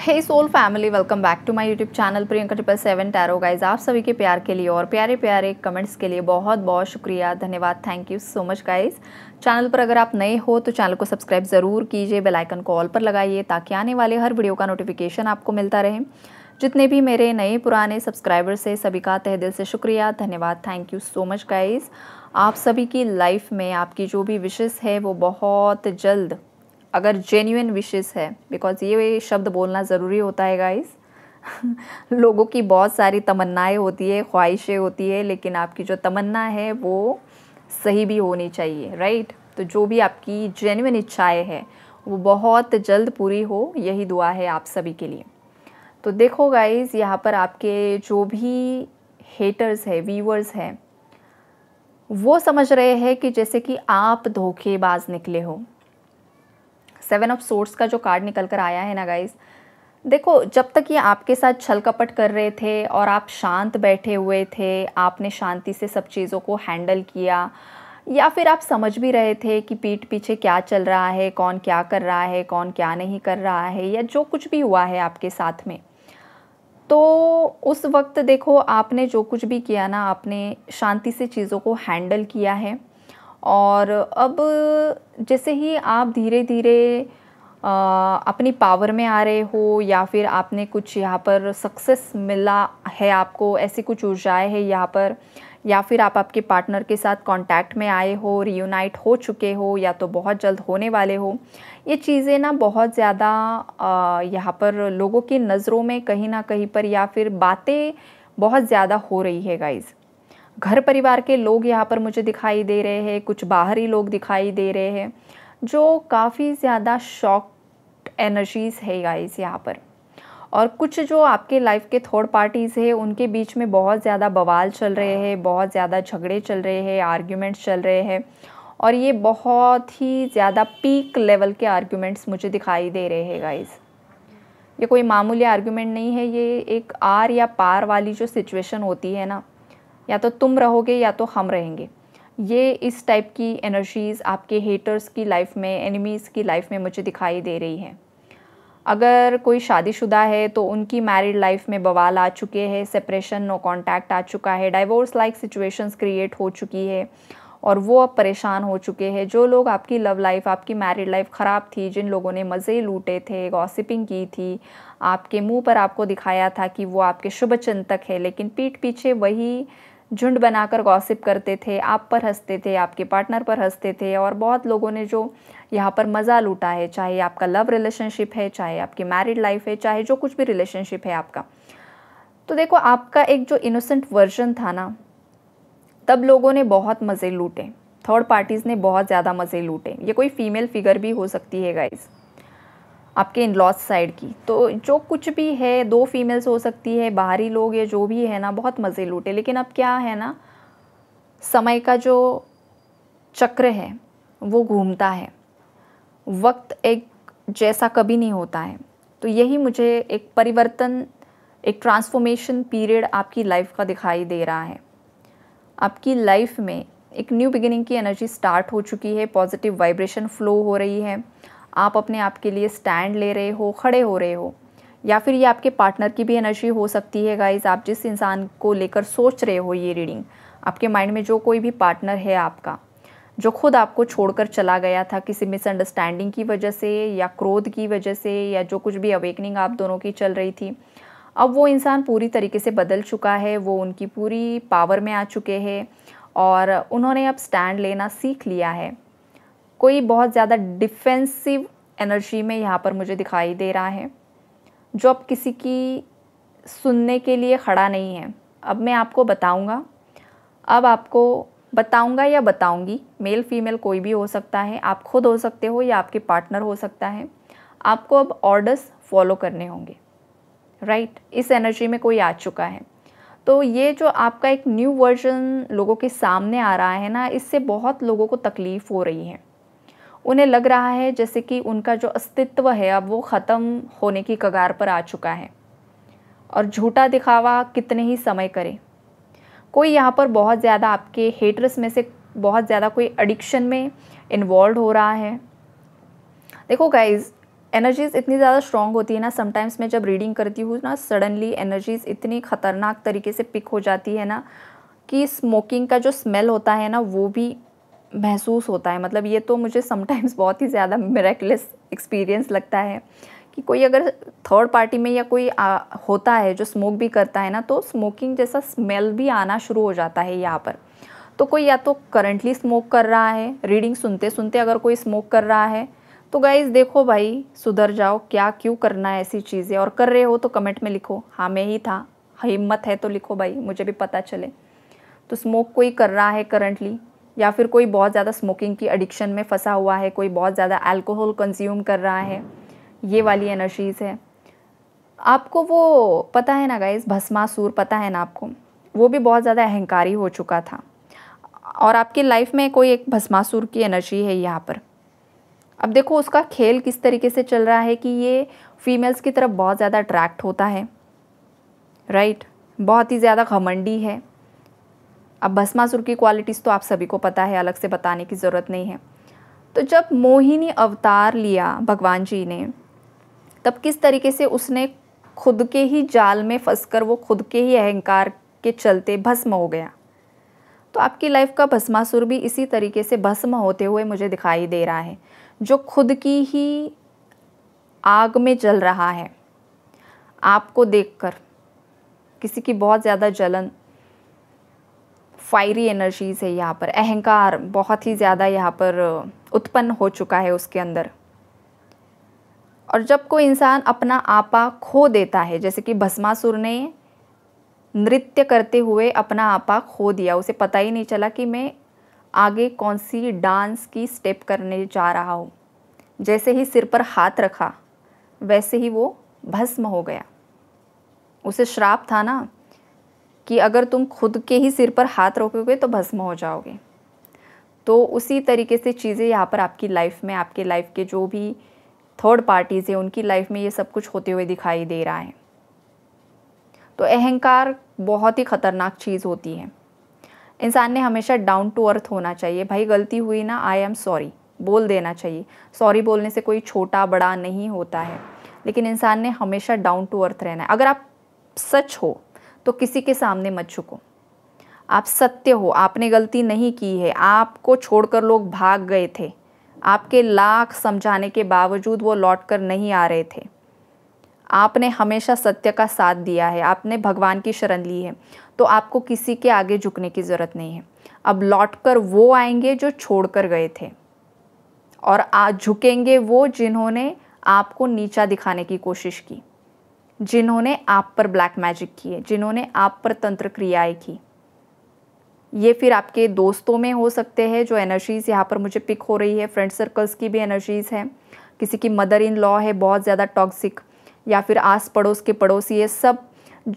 Hey soul family, welcome back to my YouTube channel Priyanka 777 tarot. Guys, आप सभी के प्यार के लिए और प्यारे प्यारे कमेंट्स के लिए बहुत बहुत शुक्रिया, धन्यवाद, thank you so much guys. Channel पर अगर आप नए हो तो चैनल को सब्सक्राइब ज़रूर कीजिए, बेल आइकन को ऑल पर लगाइए ताकि आने वाले हर वीडियो का नोटिफिकेशन आपको मिलता रहे। जितने भी मेरे नए पुराने सब्सक्राइबर्स हैं सभी का तहे दिल से शुक्रिया, धन्यवाद, thank you so much guys. आप सभी की लाइफ में आपकी जो भी विशेस है वो बहुत जल्द, अगर जेन्युइन विशेस है, बिकॉज ये शब्द बोलना ज़रूरी होता है गाइस। लोगों की बहुत सारी तमन्नाएं होती है, ख्वाहिशें होती है, लेकिन आपकी जो तमन्ना है वो सही भी होनी चाहिए, राइट। तो जो भी आपकी जेन्युइन इच्छाएं हैं वो बहुत जल्द पूरी हो, यही दुआ है आप सभी के लिए। तो देखो गाइस, यहाँ पर आपके जो भी हेटर्स है, व्यूअर्स हैं, वो समझ रहे हैं कि जैसे कि आप धोखेबाज निकले हो। 7 ऑफ सोर्ड्स का जो कार्ड निकल कर आया है ना गाइस, देखो, जब तक ये आपके साथ छल कपट कर रहे थे और आप शांत बैठे हुए थे, आपने शांति से सब चीज़ों को हैंडल किया, या फिर आप समझ भी रहे थे कि पीठ पीछे क्या चल रहा है, कौन क्या कर रहा है, कौन क्या नहीं कर रहा है, या जो कुछ भी हुआ है आपके साथ में, तो उस वक्त देखो आपने जो कुछ भी किया ना, आपने शांति से चीज़ों को हैंडल किया है। और अब जैसे ही आप धीरे धीरे अपनी पावर में आ रहे हो, या फिर आपने कुछ यहाँ पर सक्सेस मिला है, आपको ऐसी कुछ ऊर्जाएं है यहाँ पर, या फिर आप आपके पार्टनर के साथ कांटेक्ट में आए हो, रियूनाइट हो चुके हो, या तो बहुत जल्द होने वाले हो, ये चीज़ें ना बहुत ज़्यादा यहाँ पर लोगों की नज़रों में कहीं ना कहीं पर, या फिर बातें बहुत ज़्यादा हो रही है गाइज़। घर परिवार के लोग यहाँ पर मुझे दिखाई दे रहे हैं, कुछ बाहरी लोग दिखाई दे रहे हैं, जो काफ़ी ज़्यादा शॉक एनर्जीज़ है गाइस यहाँ पर। और कुछ जो आपके लाइफ के थर्ड पार्टीज़ है, उनके बीच में बहुत ज़्यादा बवाल चल रहे हैं, बहुत ज़्यादा झगड़े चल रहे हैं, आर्ग्यूमेंट्स चल रहे हैं, और ये बहुत ही ज़्यादा पीक लेवल के आर्ग्यूमेंट्स मुझे दिखाई दे रहे हैं गाइस। ये कोई मामूली आर्ग्यूमेंट नहीं है, ये एक आर या पार वाली जो सिचुएशन होती है ना, या तो तुम रहोगे या तो हम रहेंगे, ये इस टाइप की एनर्जीज़ आपके हेटर्स की लाइफ में, एनिमीज़ की लाइफ में मुझे दिखाई दे रही हैं। अगर कोई शादीशुदा है तो उनकी मैरिड लाइफ में बवाल आ चुके हैं, सेपरेशन, नो कांटेक्ट आ चुका है, डाइवोर्स लाइक सिचुएशंस क्रिएट हो चुकी है और वो अब परेशान हो चुके हैं। जो लोग आपकी लव लाइफ, आपकी मैरिड लाइफ ख़राब थी, जिन लोगों ने मज़े लूटे थे, गॉसिपिंग की थी, आपके मुंह पर आपको दिखाया था कि वो आपके शुभचिंतक है, लेकिन पीठ पीछे वही झुंड बनाकर गॉसिप करते थे, आप पर हंसते थे, आपके पार्टनर पर हंसते थे, और बहुत लोगों ने जो यहाँ पर मज़ा लूटा है, चाहे आपका लव रिलेशनशिप है, चाहे आपकी मैरिड लाइफ है, चाहे जो कुछ भी रिलेशनशिप है आपका। तो देखो, आपका एक जो इनोसेंट वर्जन था ना, तब लोगों ने बहुत मज़े लूटे, थर्ड पार्टीज़ ने बहुत ज़्यादा मज़े लूटे। ये कोई फीमेल फिगर भी हो सकती है गाइज़, आपके इन लॉज साइड की, तो जो कुछ भी है, 2 फीमेल्स हो सकती है, बाहरी लोग या जो भी है ना, बहुत मज़े लूटे। लेकिन अब क्या है ना, समय का जो चक्र है वो घूमता है, वक्त एक जैसा कभी नहीं होता है। तो यही मुझे एक परिवर्तन, एक ट्रांसफॉर्मेशन पीरियड आपकी लाइफ का दिखाई दे रहा है। आपकी लाइफ में एक न्यू बिगिनिंग की एनर्जी स्टार्ट हो चुकी है, पॉजिटिव वाइब्रेशन फ्लो हो रही है, आप अपने आप के लिए स्टैंड ले रहे हो, खड़े हो रहे हो, या फिर ये आपके पार्टनर की भी एनर्जी हो सकती है गाइज। आप जिस इंसान को लेकर सोच रहे हो ये रीडिंग, आपके माइंड में जो कोई भी पार्टनर है आपका, जो खुद आपको छोड़कर चला गया था किसी मिसअंडरस्टैंडिंग की वजह से, या क्रोध की वजह से, या जो कुछ भी अवेकनिंग आप दोनों की चल रही थी, अब वो इंसान पूरी तरीके से बदल चुका है, वो उनकी पूरी पावर में आ चुके हैं और उन्होंने अब स्टैंड लेना सीख लिया है। कोई बहुत ज़्यादा डिफेंसिव एनर्जी में यहाँ पर मुझे दिखाई दे रहा है, जो अब किसी की सुनने के लिए खड़ा नहीं है। अब मैं आपको बताऊँगा, अब आपको बताऊँगा या बताऊँगी, मेल फीमेल कोई भी हो सकता है, आप खुद हो सकते हो या आपके पार्टनर हो सकता है। आपको अब ऑर्डर्स फॉलो करने होंगे, राइट। इस एनर्जी में कोई आ चुका है। तो ये जो आपका एक न्यू वर्जन लोगों के सामने आ रहा है ना, इससे बहुत लोगों को तकलीफ़ हो रही है। उन्हें लग रहा है जैसे कि उनका जो अस्तित्व है अब वो ख़त्म होने की कगार पर आ चुका है, और झूठा दिखावा कितने ही समय करे। कोई यहाँ पर बहुत ज़्यादा आपके हेटर्स में से बहुत ज़्यादा कोई एडिक्शन में इन्वॉल्व हो रहा है। देखो गाइज़, एनर्जीज़ इतनी ज़्यादा स्ट्रॉन्ग होती है ना, समटाइम्स मैं जब रीडिंग करती हूँ ना, सडनली एनर्जीज़ इतनी ख़तरनाक तरीके से पिक हो जाती है ना कि स्मोकिंग का जो स्मेल होता है ना वो भी महसूस होता है। मतलब ये तो मुझे समटाइम्स बहुत ही ज़्यादा मिरेकलेस एक्सपीरियंस लगता है कि कोई अगर थर्ड पार्टी में या कोई होता है जो स्मोक भी करता है ना, तो स्मोकिंग जैसा स्मेल भी आना शुरू हो जाता है यहाँ पर। तो कोई या तो करंटली स्मोक कर रहा है, रीडिंग सुनते सुनते अगर कोई स्मोक कर रहा है, तो गाइज़ देखो भाई सुधर जाओ, क्या क्यों करना है ऐसी चीज़ें, और कर रहे हो तो कमेंट में लिखो हाँ मैं ही था, हिम्मत है तो लिखो भाई, मुझे भी पता चले। तो स्मोक कोई कर रहा है करंटली, या फिर कोई बहुत ज़्यादा स्मोकिंग की एडिक्शन में फंसा हुआ है, कोई बहुत ज़्यादा अल्कोहल कंज्यूम कर रहा है, ये वाली एनर्जीज़ है। आपको वो पता है ना गाइज़, भस्मासुर पता है ना आपको, वो भी बहुत ज़्यादा अहंकारी हो चुका था, और आपकी लाइफ में कोई एक भस्मासुर की एनर्जी है यहाँ पर। अब देखो उसका खेल किस तरीके से चल रहा है कि ये फीमेल्स की तरफ बहुत ज़्यादा अट्रैक्ट होता है, राइट, बहुत ही ज़्यादा घमंडी है। अब भस्मासुर की क्वालिटीज़ तो आप सभी को पता है, अलग से बताने की ज़रूरत नहीं है। तो जब मोहिनी अवतार लिया भगवान जी ने, तब किस तरीके से उसने खुद के ही जाल में फंसकर वो खुद के ही अहंकार के चलते भस्म हो गया। तो आपकी लाइफ का भस्मासुर भी इसी तरीके से भस्म होते हुए मुझे दिखाई दे रहा है, जो खुद की ही आग में जल रहा है। आपको देखकर किसी की बहुत ज़्यादा जलन, फायरी एनर्जीज़ है यहाँ पर, अहंकार बहुत ही ज़्यादा यहाँ पर उत्पन्न हो चुका है उसके अंदर। और जब कोई इंसान अपना आपा खो देता है, जैसे कि भस्मासुर ने नृत्य करते हुए अपना आपा खो दिया, उसे पता ही नहीं चला कि मैं आगे कौन सी डांस की स्टेप करने जा रहा हूँ। जैसे ही सिर पर हाथ रखा वैसे ही वो भस्म हो गया। उसे श्राप था ना कि अगर तुम खुद के ही सिर पर हाथ रखोगे तो भस्म हो जाओगे। तो उसी तरीके से चीज़ें यहाँ पर आपकी लाइफ में, आपके लाइफ के जो भी थर्ड पार्टीज़ हैं उनकी लाइफ में ये सब कुछ होते हुए दिखाई दे रहा है। तो अहंकार बहुत ही ख़तरनाक चीज़ होती है। इंसान ने हमेशा डाउन टू अर्थ होना चाहिए। भाई गलती हुई ना, आई एम सॉरी बोल देना चाहिए। सॉरी बोलने से कोई छोटा बड़ा नहीं होता है, लेकिन इंसान ने हमेशा डाउन टू अर्थ रहना है। अगर आप सच हो तो किसी के सामने मत झुको। आप सत्य हो, आपने गलती नहीं की है, आपको छोड़कर लोग भाग गए थे, आपके लाख समझाने के बावजूद वो लौटकर नहीं आ रहे थे, आपने हमेशा सत्य का साथ दिया है, आपने भगवान की शरण ली है, तो आपको किसी के आगे झुकने की ज़रूरत नहीं है। अब लौटकर वो आएंगे जो छोड़कर गए थे, और आज झुकेंगे वो जिन्होंने आपको नीचा दिखाने की कोशिश की, जिन्होंने आप पर ब्लैक मैजिक किए, जिन्होंने आप पर तंत्र क्रियाएं की। ये फिर आपके दोस्तों में हो सकते हैं जो एनर्जीज़ यहाँ पर मुझे पिक हो रही है, फ्रेंड सर्कल्स की भी एनर्जीज़ है, किसी की मदर इन लॉ है बहुत ज़्यादा टॉक्सिक, या फिर आस पड़ोस के पड़ोसी, ये सब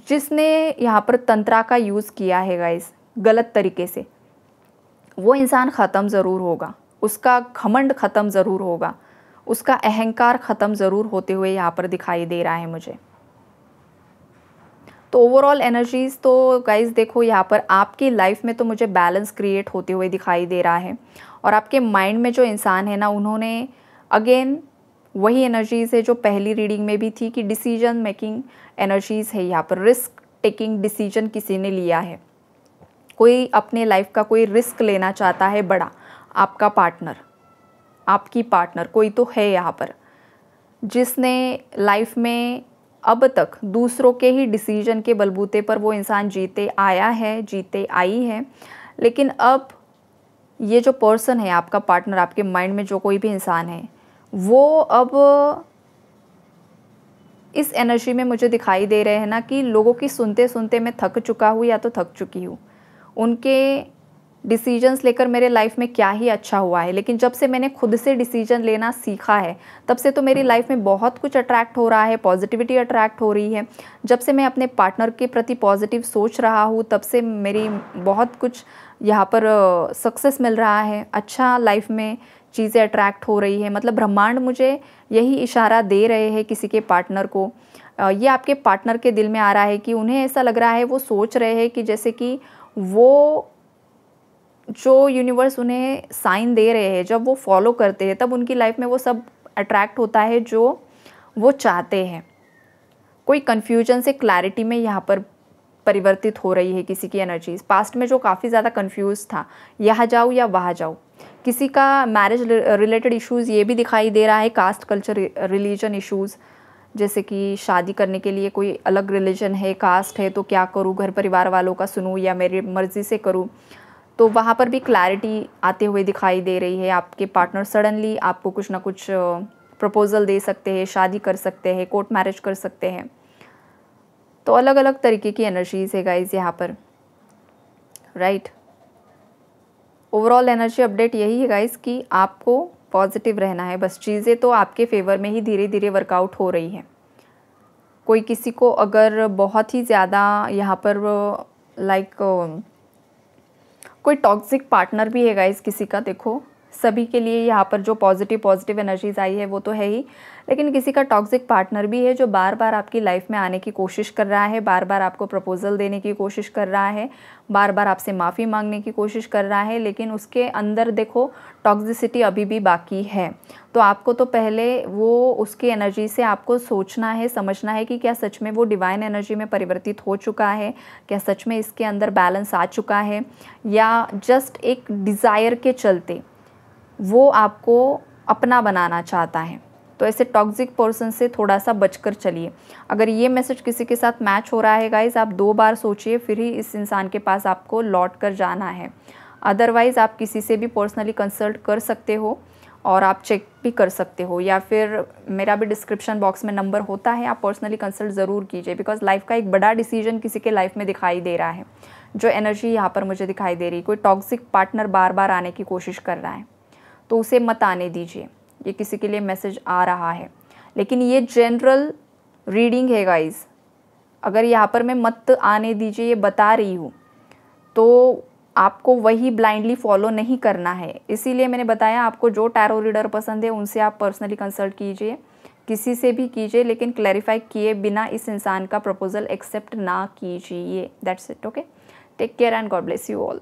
जिसने यहाँ पर तंत्रा का यूज़ किया है गाइस गलत तरीके से, वो इंसान ख़त्म ज़रूर होगा, उसका घमंड ख़त्म ज़रूर होगा, उसका अहंकार ख़त्म ज़रूर होते हुए यहाँ पर दिखाई दे रहा है मुझे। तो ओवरऑल एनर्जीज़ तो गाइस देखो यहाँ पर आपकी लाइफ में तो मुझे बैलेंस क्रिएट होते हुए दिखाई दे रहा है, और आपके माइंड में जो इंसान है ना, उन्होंने अगेन वही एनर्जीज़ है जो पहली रीडिंग में भी थी कि डिसीजन मेकिंग एनर्जीज़ है यहाँ पर। रिस्क टेकिंग डिसीजन किसी ने लिया है, कोई अपने लाइफ का कोई रिस्क लेना चाहता है बड़ा। आपका पार्टनर, आपकी पार्टनर कोई तो है यहाँ पर जिसने लाइफ में अब तक दूसरों के ही डिसीजन के बलबूते पर वो इंसान जीते आया है, जीते आई है, लेकिन अब ये जो पर्सन है आपका पार्टनर, आपके माइंड में जो कोई भी इंसान है, वो अब इस एनर्जी में मुझे दिखाई दे रहे हैं ना कि लोगों की सुनते सुनते मैं थक चुका हूँ या तो थक चुकी हूँ। उनके डिसीजंस लेकर मेरे लाइफ में क्या ही अच्छा हुआ है, लेकिन जब से मैंने खुद से डिसीजन लेना सीखा है तब से तो मेरी लाइफ में बहुत कुछ अट्रैक्ट हो रहा है, पॉजिटिविटी अट्रैक्ट हो रही है। जब से मैं अपने पार्टनर के प्रति पॉजिटिव सोच रहा हूँ तब से मेरी बहुत कुछ यहाँ पर सक्सेस मिल रहा है, अच्छा लाइफ में चीज़ें अट्रैक्ट हो रही है। मतलब ब्रह्मांड मुझे यही इशारा दे रहे हैं किसी के पार्टनर को। ये आपके पार्टनर के दिल में आ रहा है कि उन्हें ऐसा लग रहा है, वो सोच रहे हैं कि जैसे कि वो जो यूनिवर्स उन्हें साइन दे रहे हैं, जब वो फॉलो करते हैं तब उनकी लाइफ में वो सब अट्रैक्ट होता है जो वो चाहते हैं। कोई कन्फ्यूजन से क्लैरिटी में यहाँ पर परिवर्तित हो रही है किसी की एनर्जीज। पास्ट में जो काफ़ी ज़्यादा कंफ्यूज था, यहाँ जाऊँ या वहाँ जाऊँ, किसी का मैरिज रिलेटेड इश्यूज़ ये भी दिखाई दे रहा है, कास्ट कल्चर रिलीजन इश्यूज़, जैसे कि शादी करने के लिए कोई अलग रिलीजन है, कास्ट है, तो क्या करूँ, घर परिवार वालों का सुनूँ या मेरी मर्ज़ी से करूँ, तो वहाँ पर भी क्लैरिटी आते हुए दिखाई दे रही है। आपके पार्टनर सडनली आपको कुछ ना कुछ प्रपोज़ल दे सकते हैं, शादी कर सकते हैं, कोर्ट मैरिज कर सकते हैं। तो अलग अलग तरीके की एनर्जीज़ है गाइज यहाँ पर, राइट। ओवरऑल एनर्जी अपडेट यही है गाइज कि आपको पॉजिटिव रहना है, बस चीज़ें तो आपके फेवर में ही धीरे धीरे वर्कआउट हो रही है। कोई किसी को अगर बहुत ही ज़्यादा यहाँ पर लाइक कोई टॉक्सिक पार्टनर भी है गाइज किसी का, देखो सभी के लिए यहाँ पर जो पॉजिटिव एनर्जीज आई है वो तो है ही, लेकिन किसी का टॉक्सिक पार्टनर भी है जो बार बार आपकी लाइफ में आने की कोशिश कर रहा है, बार बार आपको प्रपोजल देने की कोशिश कर रहा है, बार बार आपसे माफ़ी मांगने की कोशिश कर रहा है, लेकिन उसके अंदर देखो टॉक्सिसिटी अभी भी बाकी है। तो आपको तो पहले वो उसकी एनर्जी से आपको सोचना है, समझना है कि क्या सच में वो डिवाइन एनर्जी में परिवर्तित हो चुका है, क्या सच में इसके अंदर बैलेंस आ चुका है, या जस्ट एक डिज़ायर के चलते वो आपको अपना बनाना चाहता है। तो ऐसे टॉक्सिक पर्सन से थोड़ा सा बचकर चलिए। अगर ये मैसेज किसी के साथ मैच हो रहा है गाइज, आप 2 बार सोचिए, फिर ही इस इंसान के पास आपको लौट कर जाना है। अदरवाइज़ आप किसी से भी पर्सनली कंसल्ट कर सकते हो और आप चेक भी कर सकते हो, या फिर मेरा भी डिस्क्रिप्शन बॉक्स में नंबर होता है, आप पर्सनली कंसल्ट ज़रूर कीजिए। बिकॉज लाइफ का एक बड़ा डिसीजन किसी के लाइफ में दिखाई दे रहा है, जो एनर्जी यहाँ पर मुझे दिखाई दे रही। कोई टॉक्सिक पार्टनर बार बार आने की कोशिश कर रहा है, तो उसे मत आने दीजिए। ये किसी के लिए मैसेज आ रहा है, लेकिन ये जनरल रीडिंग है गाइज। अगर यहाँ पर मैं मत आने दीजिए ये बता रही हूँ, तो आपको वही ब्लाइंडली फॉलो नहीं करना है। इसीलिए मैंने बताया, आपको जो टैरो रीडर पसंद है उनसे आप पर्सनली कंसल्ट कीजिए, किसी से भी कीजिए, लेकिन क्लैरिफाई किए बिना इस इंसान का प्रपोजल एक्सेप्ट ना कीजिए। That's it, okay. Take care and God bless you all.